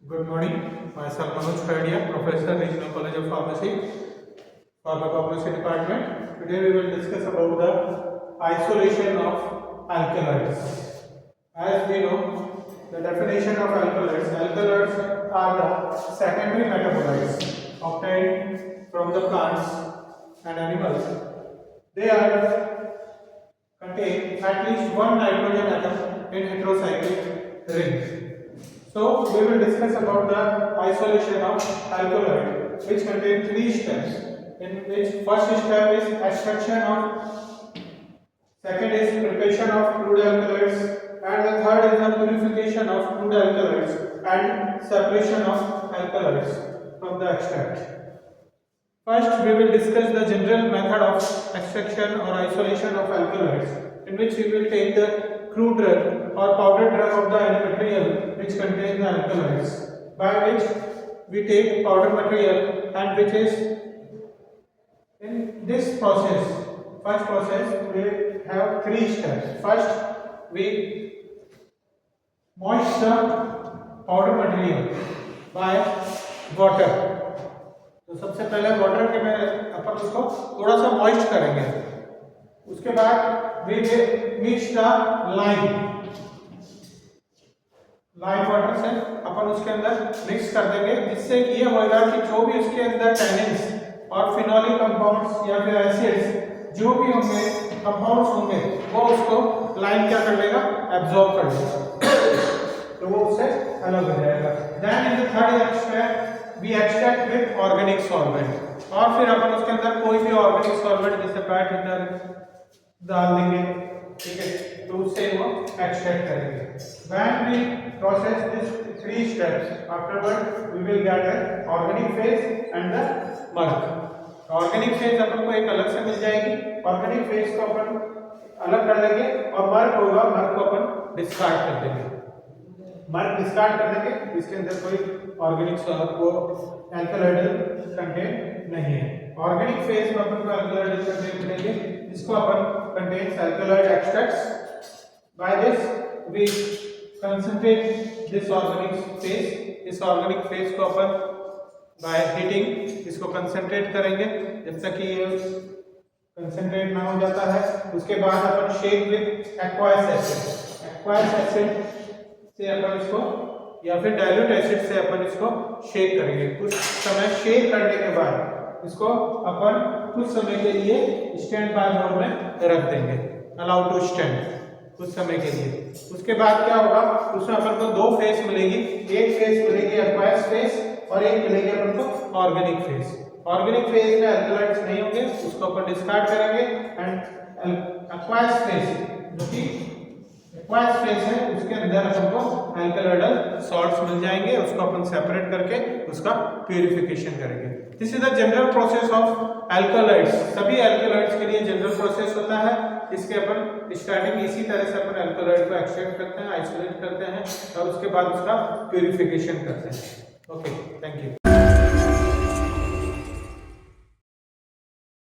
Good morning. Myself Manoj Khaidia, Professor, Regional College of Pharmacy, Pharmacognosy Department. Today we will discuss about the isolation of alkaloids. As we know, the definition of alkaloids are the secondary metabolites obtained from the plants and animals. They are contain at least one nitrogen atom in heterocyclic ring. So we will discuss about the isolation of alkaloid, which contains three steps. In which first step is extraction of, second is preparation of crude alkaloids, and the third is the purification of crude alkaloids and separation of alkaloids from the extract. First, we will discuss the general method of extraction or isolation of alkaloids, in which we will take the crude drug or powdered drug of the material which contains the alkaloids, by which we take powder material, and which is in this process. First process, we have three steps. First, we moist the powder material by water. तो सबसे पहले water के में अपन उसको थोड़ा सा moist करेंगे. उसके बाद we mix the lime water से अपन उसके अंदर मिक्स कर देंगे, जिससे ये होगा कि जो भी उसके अंदर टैनिन्स और फिनोलिक कंपाउंड्स या फिर एसिड्स जो भी होंगे, कंपाउंड्स होंगे, वो उसको लाइम क्या कर लेगा, एब्जॉर्ब कर लेगा, तो वो उससे अलग हो जाएगा. Then in the third step we extract with organic solvent, और फिर अपन उसके अंदर कोई भी ऑर्गेनिक सॉल्वेंट जैसे बैट इधर डाल देंगे, ठीक है, तो उससे वो एक्सट्रैक्ट करेंगे. When we process this three steps, afterward we will get an organic phase and the murk. Organic phase अपन को एक अलग से मिल जाएगी, ऑर्गेनिक फेज को अपन अलग कर लेंगे, और मर्क होगा, मर्क को अपन डिस्कार्ड कर देंगे. मर्क डिस्कार्ड कर देंगे, इसके अंदर कोई ऑर्गेनिक वो एल्कलॉइडल कंटेंट नहीं है. ऑर्गेनिक फेज में अपन को एल्कलॉइडल कंटेंट मिलेंगे, जिसको अपन contains alkaloid extracts. By this we concentrate this organic phase. इस ऑर्गेनिक फेज को अपन बाय हीटिंग इसको कंसंट्रेट करेंगे जब तक कि ये कंसंट्रेट ना हो जाता है. उसके बाद अपन shake with aqueous acid. Aqueous acid से अपन इसको या फिर डाइल्यूट एसिड से अपन इसको शेक करेंगे. कुछ समय शेक करने के बाद इसको अपन कुछ समय के लिए स्टैंड बाय मोड में रख देंगे, अलाउ टू स्टैंड कुछ समय के लिए. उसके बाद क्या होगा, उसमें अपन को दो फेज मिलेगी. एक फेज मिलेगी एक्वायस फेज और एक मिलेगी अपन को ऑर्गेनिक फेज. ऑर्गेनिक फेज में अल्कलॉइड्स नहीं होंगे, उसको अपन डिस्कार्ड करेंगे, एंड एक्वायस फेज जो कि एक्वायस फेज है, उसके अंदर अपन को अल्कलॉइडल सॉल्ट्स मिल जाएंगे, उसको अपन सेपरेट करके उसका प्यूरिफिकेशन करेंगे. This is the general process of alkaloids. सभी अल्कलॉइड्स के लिए जनरल प्रोसेस होता है. इसके अपन स्टार्टिंग इसी तरह से अपन अल्कलॉइड को एक्सट्रैक्ट करते हैं, आइसोलेट करते हैं, और उसके बाद उसका प्यूरिफिकेशन करते हैं. Okay, thank you.